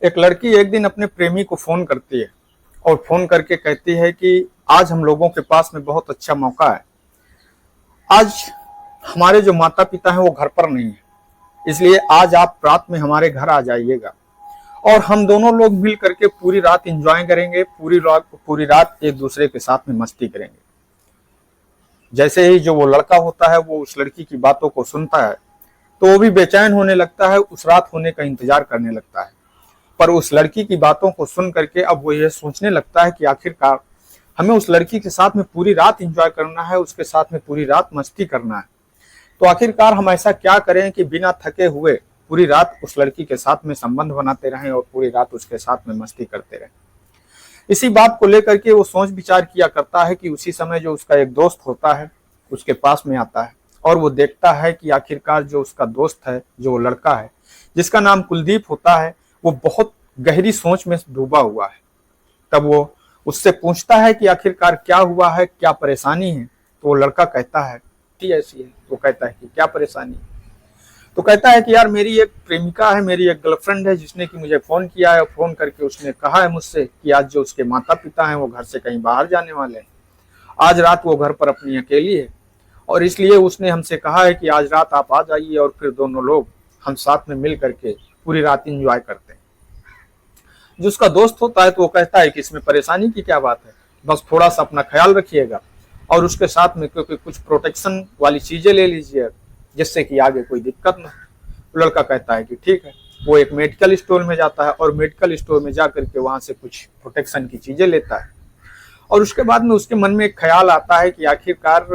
एक लड़की एक दिन अपने प्रेमी को फोन करती है और फोन करके कहती है कि आज हम लोगों के पास में बहुत अच्छा मौका है। आज हमारे जो माता पिता हैं वो घर पर नहीं है, इसलिए आज आप रात में हमारे घर आ जाइएगा और हम दोनों लोग मिल करके पूरी रात एंजॉय करेंगे, पूरी रात एक दूसरे के साथ में मस्ती करेंगे। जैसे ही जो वो लड़का होता है वो उस लड़की की बातों को सुनता है तो वो भी बेचैन होने लगता है, उस रात होने का इंतजार करने लगता है। पर उस लड़की की बातों को सुन करके अब वो ये सोचने लगता है कि आखिरकार हमें उस लड़की के साथ में पूरी रात एंजॉय करना है, उसके साथ में पूरी रात मस्ती करना है। तो आखिरकार हम ऐसा क्या करें कि बिना थके हुए पूरी रात उस लड़की के साथ में संबंध बनाते रहें और पूरी रात उसके साथ में मस्ती करते रहें। इसी बात को लेकर के वो सोच विचार किया करता है कि उसी समय जो उसका एक दोस्त होता है उसके पास में आता है और वो देखता है कि आखिरकार जो उसका दोस्त है, जो वो लड़का है जिसका नाम कुलदीप होता है, वो बहुत गहरी सोच में डूबा हुआ है। तब वो उससे पूछता है कि आखिरकार क्या हुआ है, क्या परेशानी है। तो वो लड़का कहता है कि ऐसी है। वो कहता है कि क्या परेशानी है। तो कहता है कि यार मेरी एक प्रेमिका है, मेरी एक गर्लफ्रेंड है जिसने कि मुझे फोन किया है। फोन करके उसने कहा है मुझसे कि आज जो उसके माता पिता हैं वो घर से कहीं बाहर जाने वाले हैं। आज रात वो घर पर अपनी अकेली है और इसलिए उसने हमसे कहा है कि आज रात आप आ जाइए और फिर दोनों लोग हम साथ में मिल करके पूरी रात एंजॉय करते हैं। जो उसका दोस्त होता है तो वो कहता है कि इसमें परेशानी की क्या बात है, बस थोड़ा सा अपना ख्याल रखिएगा और उसके साथ में क्योंकि कुछ प्रोटेक्शन वाली चीजें ले लीजिए जिससे कि आगे कोई दिक्कत ना हो। लड़का कहता है कि ठीक है। वो एक मेडिकल स्टोर में जाता है और मेडिकल स्टोर में जा करके वहां से कुछ प्रोटेक्शन की चीजें लेता है और उसके बाद में उसके मन में एक ख्याल आता है कि आखिरकार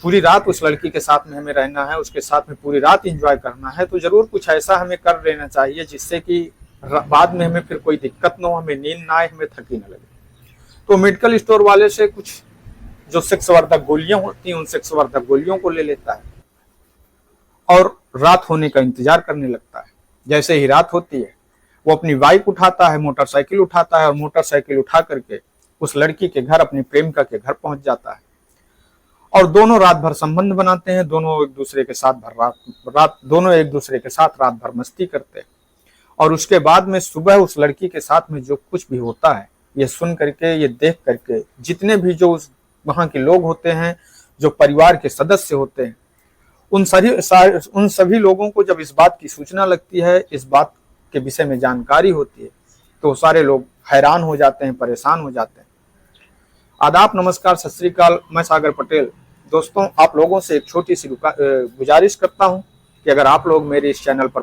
पूरी रात उस लड़की के साथ में हमें रहना है, उसके साथ में पूरी रात एंजॉय करना है, तो जरूर कुछ ऐसा हमें कर लेना चाहिए जिससे कि बाद में हमें फिर कोई दिक्कत ना हो, हमें नींद ना आए, हमें थकी ना लगे। तो मेडिकल स्टोर वाले से कुछ जो सेक्सवर्धक गोलियां होती हैं उन सेक्सवर्धक गोलियों को ले लेता है और रात होने का इंतजार करने लगता है। जैसे ही रात होती है वो अपनी बाइक उठाता है, मोटरसाइकिल उठाता है और मोटरसाइकिल उठा करके उस लड़की के घर, अपनी प्रेमिका के घर पहुंच जाता है और दोनों रात भर संबंध बनाते हैं। दोनों एक दूसरे के साथ रात भर मस्ती करते हैं और उसके बाद में सुबह उस लड़की के साथ में जो कुछ भी होता है ये सुन करके, ये देख करके जितने भी जो उस वहां के लोग होते हैं, जो परिवार के सदस्य होते हैं, उन सभी लोगों को जब इस बात की सूचना लगती है, इस बात के विषय में जानकारी होती है, तो सारे लोग हैरान हो जाते हैं, परेशान हो जाते हैं। आदाब, नमस्कार, सत श्री अकाल। मैं सागर पटेल। दोस्तों, आप लोगों से एक छोटी सी गुजारिश करता हूं कि अगर आप लोग मेरे इस चैनल पर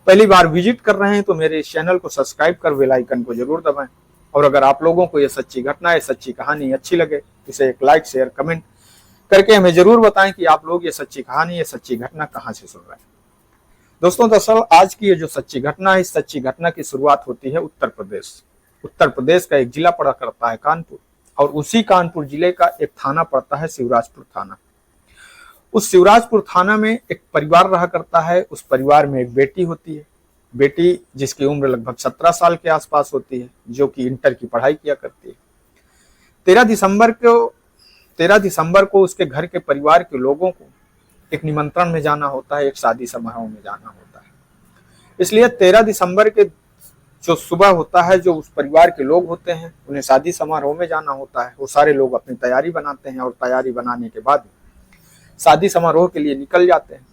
पहली बार विजिट कर रहे हैं तो मेरे इस चैनल को सब्सक्राइब कर बेल आइकन को जरूर दबाएं और अगर आप लोगों को ये सच्ची घटना, ये सच्ची कहानी अच्छी लगे तो इसे एक लाइक, शेयर, कमेंट करके हमें जरूर बताएं कि आप लोग ये सच्ची कहानी, ये सच्ची घटना कहाँ से सुन रहे हैं। दोस्तों, दरअसल आज की ये जो सच्ची घटना है, इस सच्ची घटना की शुरुआत होती है उत्तर प्रदेश का एक जिला पड़ा करता है कानपुर और उसी कानपुर जिले का एक थाना पड़ता है शिवराजपुर थाना। उस शिवराजपुर थाना में एक परिवार रहा करता है। उस परिवार में एक बेटी होती है, बेटी जिसकी उम्र लगभग 17 साल के आसपास होती है, जो कि इंटर की पढ़ाई किया करती है। 13 दिसंबर को उसके घर के परिवार के लोगों को एक निमंत्रण में जाना होता है, एक शादी समारोह में जाना होता है। इसलिए 13 दिसंबर के जो सुबह होता है, जो उस परिवार के लोग होते हैं उन्हें शादी समारोह में जाना होता है। वो सारे लोग अपनी तैयारी बनाते हैं और तैयारी बनाने के बाद शादी समारोह के लिए निकल जाते हैं।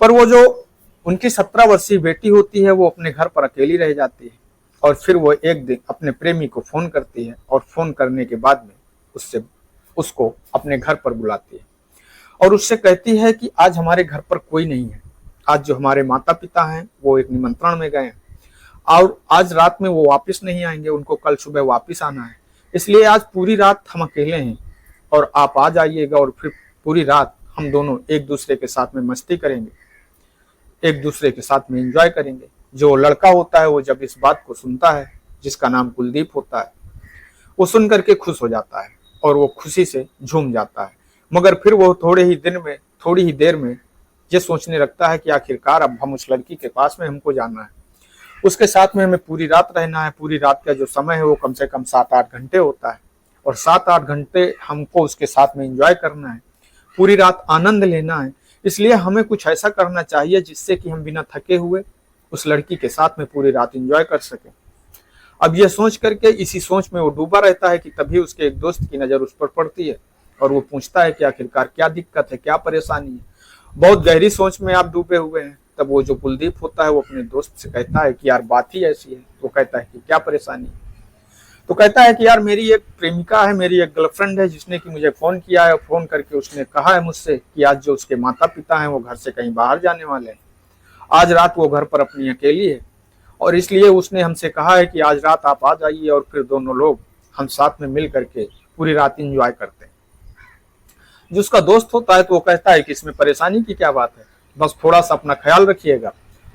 पर वो जो उनकी 17 वर्षीय बेटी होती है वो अपने घर पर अकेली रह जाती है और फिर वो एक दिन अपने प्रेमी को फोन करती है और फोन करने के बाद में उसको अपने घर पर बुलाती है और उससे कहती है कि आज हमारे घर पर कोई नहीं है। आज जो हमारे माता पिता हैं वो एक निमंत्रण में गए हैं और आज रात में वो वापस नहीं आएंगे, उनको कल सुबह वापस आना है। इसलिए आज पूरी रात हम अकेले हैं और आप आ जाइएगा और फिर पूरी रात हम दोनों एक दूसरे के साथ में मस्ती करेंगे, एक दूसरे के साथ में एंजॉय करेंगे। जो लड़का होता है वो जब इस बात को सुनता है, जिसका नाम कुलदीप होता है, वो सुन करके खुश हो जाता है और वो खुशी से झूम जाता है। मगर फिर वो थोड़ी ही देर में ये सोचने लगता है कि आखिरकार अब हम उस लड़की के पास में हमको जाना है, उसके साथ में हमें पूरी रात रहना है। पूरी रात का जो समय है वो कम से कम 7-8 घंटे होता है और 7-8 घंटे हमको उसके साथ में एंजॉय करना है, पूरी रात आनंद लेना है। इसलिए हमें कुछ ऐसा करना चाहिए जिससे कि हम बिना थके हुए उस लड़की के साथ में पूरी रात एंजॉय कर सके। अब यह सोच करके इसी सोच में वो डूबा रहता है कि तभी उसके एक दोस्त की नज़र उस पर पड़ती है और वो पूछता है कि आखिरकार क्या दिक्कत है, क्या परेशानी है। बहुत गहरी सोच में आप डूबे हुए हैं। तब वो जो कुलदीप होता है वो अपने दोस्त से कहता है कि यार बात ही ऐसी है। तो कहता है कि क्या परेशानी है। तो कहता है कि यार मेरी एक प्रेमिका है, मेरी एक गर्लफ्रेंड है जिसने कि मुझे फ़ोन किया है और फ़ोन करके उसने कहा है मुझसे कि आज जो उसके माता पिता हैं वो घर से कहीं बाहर जाने वाले हैं। आज रात वो घर पर अपनी अकेली है और इसलिए उसने हमसे कहा है कि आज रात आप आ जाइए और फिर दोनों लोग हम साथ में मिल करके पूरी रात एंजॉय करते हैं। जो उसका दोस्त होता है तो वो कहता है कि इसमें परेशानी की क्या बात है, बस थोड़ा सा अपना ख्याल रखिएगा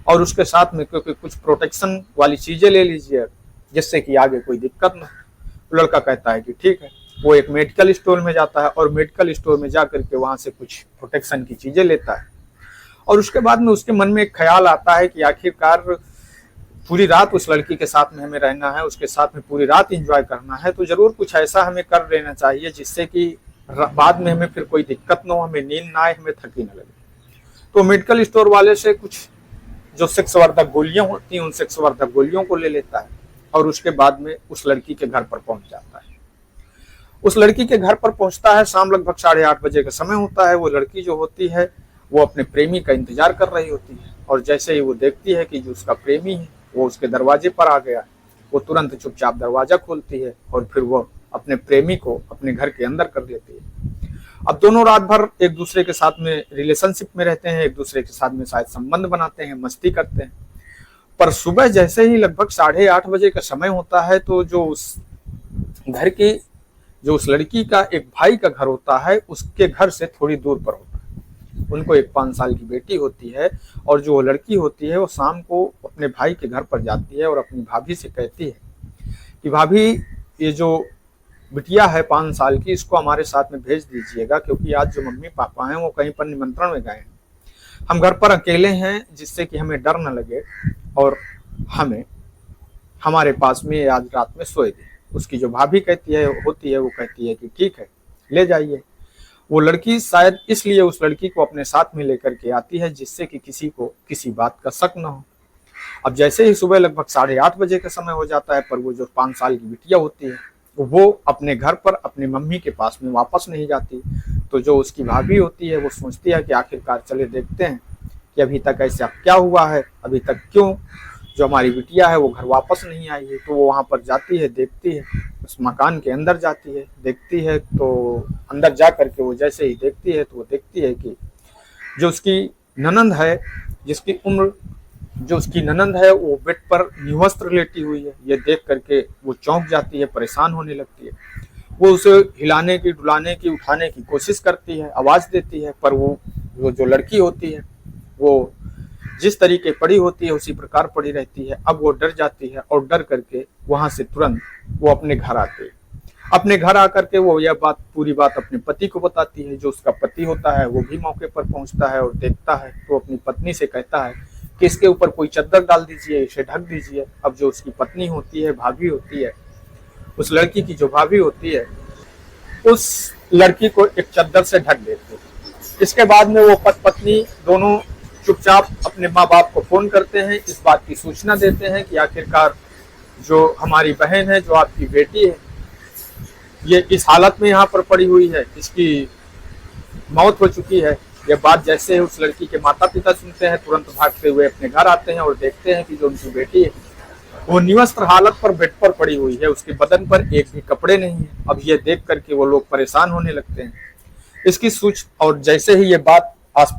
और उसके साथ में क्योंकि कुछ प्रोटेक्शन वाली चीज़ें ले लीजिए जिससे कि आगे कोई दिक्कत ना हो। लड़का कहता है कि ठीक है। वो एक मेडिकल स्टोर में जाता है और मेडिकल स्टोर में जा करके वहाँ से कुछ प्रोटेक्शन की चीज़ें लेता है और उसके बाद में उसके मन में एक ख्याल आता है कि आखिरकार पूरी रात उस लड़की के साथ में हमें रहना है, उसके साथ में पूरी रात एंजॉय करना है, तो जरूर कुछ ऐसा हमें कर लेना चाहिए जिससे कि बाद में हमें फिर कोई दिक्कत ना हो, हमें नींद ना आए, हमें थकी ना लगे। तो मेडिकल स्टोर वाले से कुछ जो सेक्सवर्धक गोलियां होती हैं उन सेक्सवर्धक गोलियों को ले लेता है और उसके बाद में उस लड़की के घर पर पहुंच जाता है। उस लड़की के घर पर पहुंचता है, शाम लगभग 8:30 बजे का समय होता है। वो लड़की जो होती है वो अपने प्रेमी का इंतजार कर रही होती है और जैसे ही वो देखती है कि जो उसका प्रेमी है वो उसके दरवाजे पर आ गया, वो तुरंत चुपचाप दरवाजा खोलती है और फिर वो अपने प्रेमी को अपने घर के अंदर कर लेती है। अब दोनों रात भर एक दूसरे के साथ में रिलेशनशिप में रहते हैं, एक दूसरे के साथ में शायद संबंध बनाते हैं, मस्ती करते हैं। पर सुबह जैसे ही लगभग 8:30 बजे का समय होता है तो जो उस घर की जो उस लड़की का एक भाई का घर होता है उसके घर से थोड़ी दूर पर होता है। उनको एक 5 साल की बेटी होती है और जो लड़की होती है वो शाम को अपने भाई के घर पर जाती है और अपनी भाभी से कहती है कि भाभी ये जो बिटिया है 5 साल की, इसको हमारे साथ में भेज दीजिएगा क्योंकि आज जो मम्मी पापा हैं वो कहीं पर निमंत्रण में गए हैं। हम घर पर अकेले हैं जिससे कि हमें डर न लगे और हमें हमारे पास में आज रात में सोए दे। उसकी जो भाभी कहती है होती है वो कहती है कि ठीक है ले जाइए। वो लड़की शायद इसलिए उस लड़की को अपने साथ में लेकर के आती है जिससे कि किसी को किसी बात का शक न हो। अब जैसे ही सुबह लगभग 8:30 बजे का समय हो जाता है पर वो जो 5 साल की बिटिया होती है वो अपने घर पर अपनी मम्मी के पास में वापस नहीं जाती। तो जो उसकी भाभी होती है वो सोचती है कि आखिरकार चले देखते हैं कि अभी तक ऐसा क्या हुआ है, अभी तक क्यों जो हमारी बिटिया है वो घर वापस नहीं आई है। तो वो वहाँ पर जाती है, देखती है, उस मकान के अंदर जाती है, देखती है। तो अंदर जा करके वो जैसे ही देखती है तो वो देखती है कि जो उसकी ननंद है जो उसकी ननंद है वो बेड पर निवस्त्र लेटी हुई है। ये देख करके वो चौंक जाती है, परेशान होने लगती है। वो उसे हिलाने की, डुलाने की, उठाने की कोशिश करती है, आवाज़ देती है, पर वो जो लड़की होती है वो जिस तरीके पड़ी होती है उसी प्रकार पड़ी रहती है। अब वो डर जाती है और डर करके वहाँ से तुरंत वो अपने घर आती है। अपने घर आकर के वो यह पूरी बात अपने पति को बताती है। जो उसका पति होता है वो भी मौके पर पहुँचता है और देखता है तो अपनी पत्नी से कहता है कि इसके ऊपर कोई चद्दर डाल दीजिए, इसे ढक दीजिए। अब जो उसकी पत्नी होती है, भाभी होती है, उस लड़की की जो भाभी होती है उस लड़की को एक चद्दर से ढक देती है। इसके बाद में वो पत्नी दोनों चुपचाप अपने माँ बाप को फोन करते हैं, इस बात की सूचना देते हैं कि आखिरकार जो हमारी बहन है, जो आपकी बेटी है, ये इस हालत में यहाँ पर पड़ी हुई है, इसकी मौत हो चुकी है। यह बात जैसे उस लड़की के माता पिता सुनते हैं तुरंत भागते हुए अपने घर आते हैं और देखते हैं कि जो उनकी बेटी है वो निवस्त्र हालत पर बेड पर पड़ी हुई है, उसके बदन पर एक भी कपड़े नहीं है। अब ये देख करके वो लोग परेशान होने लगते हैं इसकी और जैसे ही ये बात आस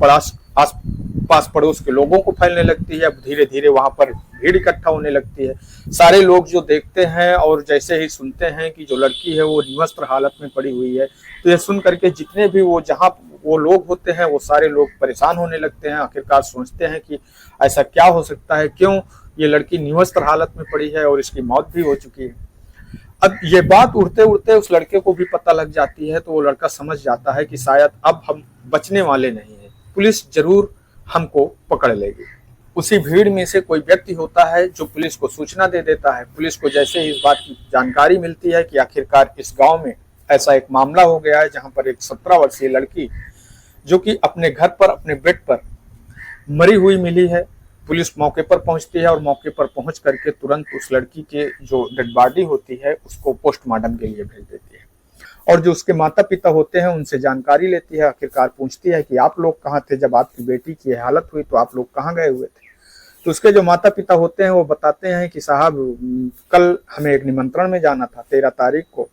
पास पड़ोस के लोगों को फैलने लगती है। अब धीरे धीरे वहां पर भीड़ इकट्ठा होने लगती है। सारे लोग जो देखते हैं और जैसे ही सुनते हैं कि जो लड़की है वो निवस्त्र हालत में पड़ी हुई है तो ये सुन करके जितने भी जहाँ वो लोग होते हैं वो सारे लोग परेशान होने लगते हैं। आखिरकार सोचते हैं कि ऐसा क्या हो सकता है, क्यों ये लड़की निवस्त्र हालत में पड़ी है और इसकी मौत भी हो चुकी है। अब ये बात उड़ते उड़ते उस लड़के को भी पता लग जाती है तो वो लड़का समझ जाता है कि शायद अब हम बचने वाले नहीं हैं, पुलिस जरूर हमको पकड़ लेगी। उसी भीड़ में से कोई व्यक्ति होता है जो पुलिस को सूचना दे देता है। पुलिस को जैसे ही इस बात की जानकारी मिलती है कि आखिरकार इस गांव में ऐसा एक मामला हो गया है जहां पर एक 17 वर्षीय लड़की जो कि अपने घर पर अपने बेड पर मरी हुई मिली है पुलिस मौके पर पहुंचती है और मौके पर पहुंच करके तुरंत उस लड़की के जो डेड बॉडी होती है उसको पोस्टमार्टम के लिए भेज देती है। और जो उसके माता पिता होते हैं उनसे जानकारी लेती है, आखिरकार पूछती है कि आप लोग कहाँ थे जब आपकी बेटी की हालत हुई, तो आप लोग कहाँ गए हुए थे। तो उसके जो माता पिता होते हैं वो बताते हैं कि साहब कल हमें एक निमंत्रण में जाना था 13 तारीख को,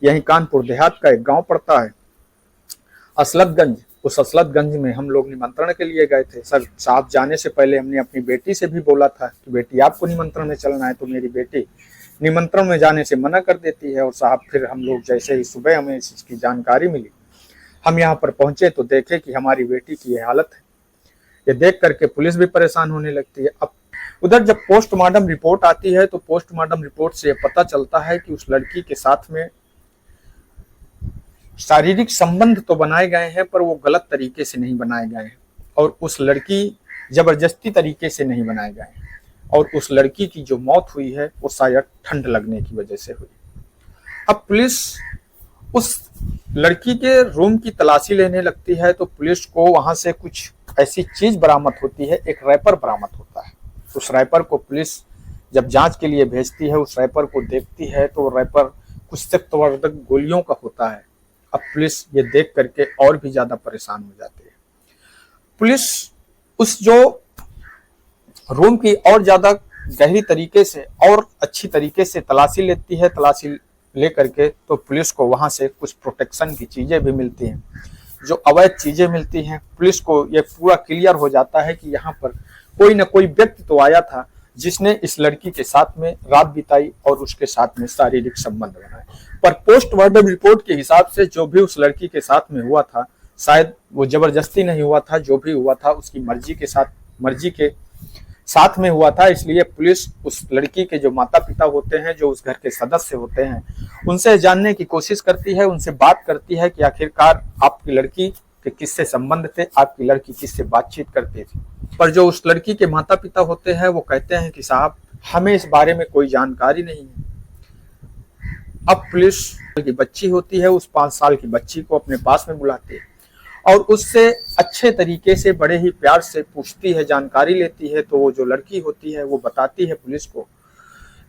यहीं कानपुर देहात का एक गांव पड़ता है असलतगंज, उस असलतगंज में हम लोग निमंत्रण के लिए गए थे। सर साहब जाने से पहले हमने अपनी बेटी से भी बोला था कि बेटी आपको निमंत्रण में चलना है, तो मेरी बेटी निमंत्रण में जाने से मना कर देती है। और साहब फिर हम लोग जैसे ही सुबह हमें इस चीज़ की जानकारी मिली, हम यहाँ पर पहुंचे तो देखे कि हमारी बेटी की ये हालत है। ये देख करके पुलिस भी परेशान होने लगती है। अब उधर जब पोस्टमार्टम रिपोर्ट आती है तो पोस्टमार्टम रिपोर्ट से पता चलता है कि उस लड़की के साथ में शारीरिक संबंध तो बनाए गए हैं पर वो गलत तरीके से नहीं बनाए गए हैं, और उस लड़की जबरदस्ती तरीके से नहीं बनाए गए हैं, और उस लड़की की जो मौत हुई है वो शायद ठंड लगने की वजह से हुई। अब पुलिस उस लड़की के रूम की तलाशी लेने लगती है तो पुलिस को वहां से कुछ ऐसी चीज बरामद होती है, एक रैपर बरामद होता है। उस रैपर को पुलिस जब जांच के लिए भेजती है, उस रैपर को देखती है तो रैपर कुछ सख्तवर्धक गोलियों का होता है। अब पुलिस ये देख करके और भी ज्यादा परेशान हो जाती है। पुलिस उस जो रूम की और ज्यादा गहरी तरीके से और अच्छी तरीके से तलाशी लेती है। तलाशी ले करके तो पुलिस को वहां से कुछ प्रोटेक्शन की चीजें भी मिलती हैं, जो अवैध चीजें मिलती हैं। पुलिस को यह पूरा क्लियर हो जाता है कि यहाँ पर कोई न कोई व्यक्ति तो आया था जिसने इस लड़की के साथ में रात बिताई और उसके साथ में शारीरिक संबंध बनाए। पर पोस्टमार्टम रिपोर्ट के हिसाब से जो भी उस लड़की के साथ में हुआ था, शायद वो जबरदस्ती नहीं हुआ था, जो भी हुआ था उसकी मर्जी के साथ में हुआ था। इसलिए पुलिस उस लड़की के जो माता पिता होते हैं, जो उस घर के सदस्य होते हैं, उनसे जानने की कोशिश करती है, उनसे बात करती है कि आखिरकार आपकी लड़की के किससे संबंध थे, आपकी लड़की किससे बातचीत करती थी। पर जो उस लड़की के माता पिता होते हैं वो कहते हैं कि साहब हमें इस बारे में कोई जानकारी नहीं है। अब पुलिस की बच्ची होती है, उस 5 साल की बच्ची को अपने पास में बुलाती है और उससे अच्छे तरीके से बड़े ही प्यार से पूछती है, जानकारी लेती है। तो वो जो लड़की होती है वो बताती है पुलिस को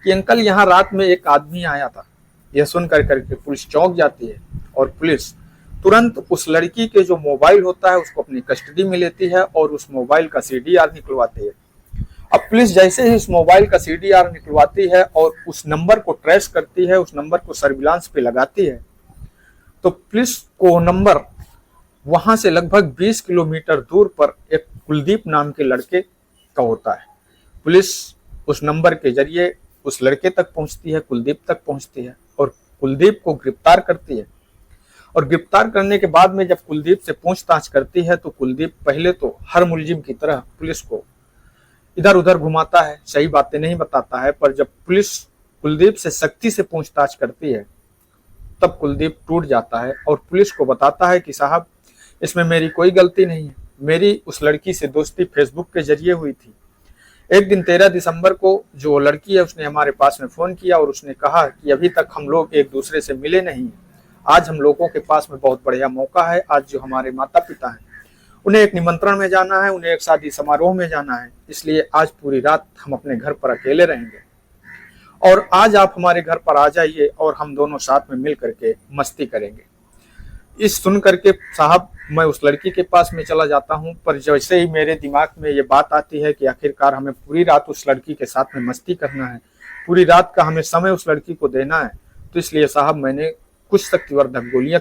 कि अंकल यहाँ रात में एक आदमी आया था। यह सुन करके पुलिस चौंक जाती है और पुलिस तुरंत उस लड़की के जो मोबाइल होता है उसको अपनी कस्टडी में लेती है और उस मोबाइल का CDR निकलवाती है। अब पुलिस जैसे ही उस मोबाइल का CDR निकलवाती है और उस नंबर को ट्रेस करती है, उस नंबर को सर्विलांस पे लगाती है, तो पुलिस को नंबर वहां से लगभग 20 किलोमीटर दूर पर एक कुलदीप नाम के लड़के का होता है। पुलिस उस नंबर के जरिए उस लड़के तक पहुंचती है, कुलदीप तक पहुंचती है और कुलदीप को गिरफ्तार करती है। और गिरफ्तार करने के बाद में जब कुलदीप से पूछताछ करती है तो कुलदीप पहले तो हर मुलजिम की तरह पुलिस को इधर उधर घुमाता है, सही बातें नहीं बताता है। पर जब पुलिस कुलदीप से सख्ती से पूछताछ करती है तब कुलदीप टूट जाता है और पुलिस को बताता है कि साहब इसमें मेरी कोई गलती नहीं है, मेरी उस लड़की से दोस्ती फेसबुक के जरिए हुई थी। एक दिन 13 दिसंबर को जो लड़की है उसने हमारे पास में फोन किया और उसने कहा कि अभी तक हम लोग एक दूसरे से मिले नहीं, आज हम लोगों के पास में बहुत बढ़िया मौका है। आज जो हमारे माता पिता हैं उन्हें एक निमंत्रण में जाना है, उन्हें एक शादी समारोह में जाना है, इसलिए आज पूरी रात हम अपने घर पर अकेले रहेंगे और आज आप हमारे घर पर आ जाइए और हम दोनों साथ में मिल करके मस्ती करेंगे। इस सुन करके साहब मैं उस लड़की के पास में चला जाता हूं, पर जैसे ही मेरे दिमाग में ये बात आती है कि आखिरकार हमें पूरी रात उस लड़की के साथ में मस्ती करना है, पूरी रात का हमें समय उस लड़की को देना है, तो इसलिए साहब मैंने कुछ शक्तिवर्धक गोलियां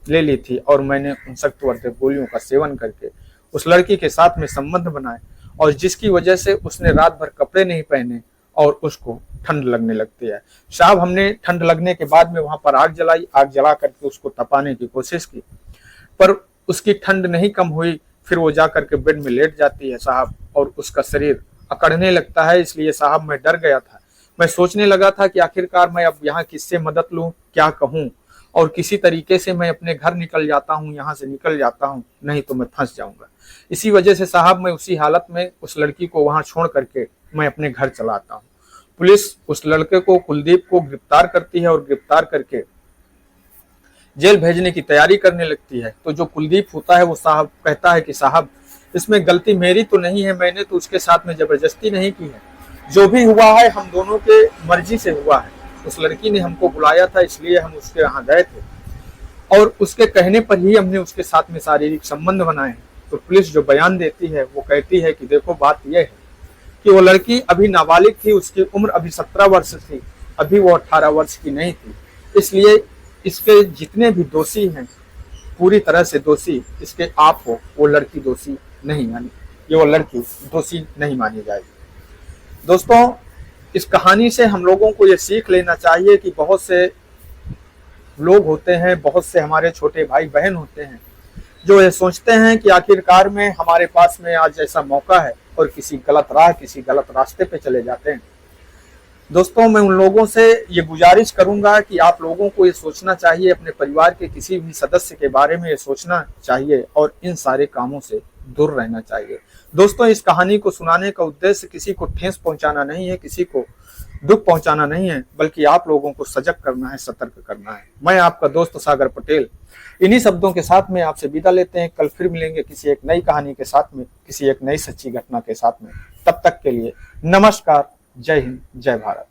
ले ली थी और मैंने उन शक्तिवर्धक गोलियों का सेवन करके उस लड़की के साथ में संबंध बनाए और जिसकी वजह से उसने रात भर कपड़े नहीं पहने और उसको ठंड लगने लगती है। साहब हमने ठंड लगने के बाद में वहां पर आग जलाई, आग जला करके उसको तपाने की कोशिश की, पर उसकी ठंड नहीं कम हुई। फिर वो जा करके बेड में लेट जाती है साहब और उसका शरीर अकड़ने लगता है। इसलिए साहब मैं डर गया था, मैं सोचने लगा था कि आखिरकार मैं अब यहाँ किससे मदद लूं, क्या कहूं, और किसी तरीके से मैं अपने घर निकल जाता हूं, यहाँ से निकल जाता हूं, नहीं तो मैं फंस जाऊंगा। इसी वजह से साहब मैं उसी हालत में उस लड़की को वहां छोड़ करके मैं अपने घर चला आता हूं। पुलिस उस लड़के को, कुलदीप को गिरफ्तार करती है और गिरफ्तार करके जेल भेजने की तैयारी करने लगती है। तो जो कुलदीप होता है वो साहब कहता है कि साहब इसमें गलती मेरी तो नहीं है, मैंने तो उसके साथ में जबरदस्ती नहीं की है। जो भी हुआ है हम दोनों के मर्जी से हुआ है। उस लड़की ने हमको बुलाया था, इसलिए हम उसके यहाँ गए थे और उसके कहने पर ही हमने उसके साथ में शारीरिक संबंध बनाए हैं। तो पुलिस जो बयान देती है वो कहती है कि देखो बात यह है कि वो लड़की अभी नाबालिग थी, उसकी उम्र अभी 17 वर्ष थी, अभी वो 18 वर्ष की नहीं थी। इसलिए इसके जितने भी दोषी हैं, पूरी तरह से दोषी इसके आप हो, वो लड़की दोषी नहीं मानी, ये वो लड़की दोषी नहीं मानी जाएगी। दोस्तों, इस कहानी से हम लोगों को ये सीख लेना चाहिए कि बहुत से लोग होते हैं, बहुत से हमारे छोटे भाई बहन होते हैं जो ये सोचते हैं कि आखिरकार में हमारे पास में आज ऐसा मौका है और किसी गलत राह, किसी गलत रास्ते पे चले जाते हैं। दोस्तों, मैं उन लोगों से ये गुजारिश करूंगा कि आप लोगों को ये सोचना चाहिए, अपने परिवार के किसी भी सदस्य के बारे में ये सोचना चाहिए और इन सारे कामों से दूर रहना चाहिए। दोस्तों, इस कहानी को सुनाने का उद्देश्य किसी को ठेस पहुंचाना नहीं है, किसी को दुख पहुंचाना नहीं है, बल्कि आप लोगों को सजग करना है, सतर्क करना है। मैं आपका दोस्त सागर पटेल इन्हीं शब्दों के साथ में आपसे विदा लेते हैं। कल फिर मिलेंगे किसी एक नई कहानी के साथ में, किसी एक नई सच्ची घटना के साथ में। तब तक के लिए नमस्कार, जय हिंद, जय भारत।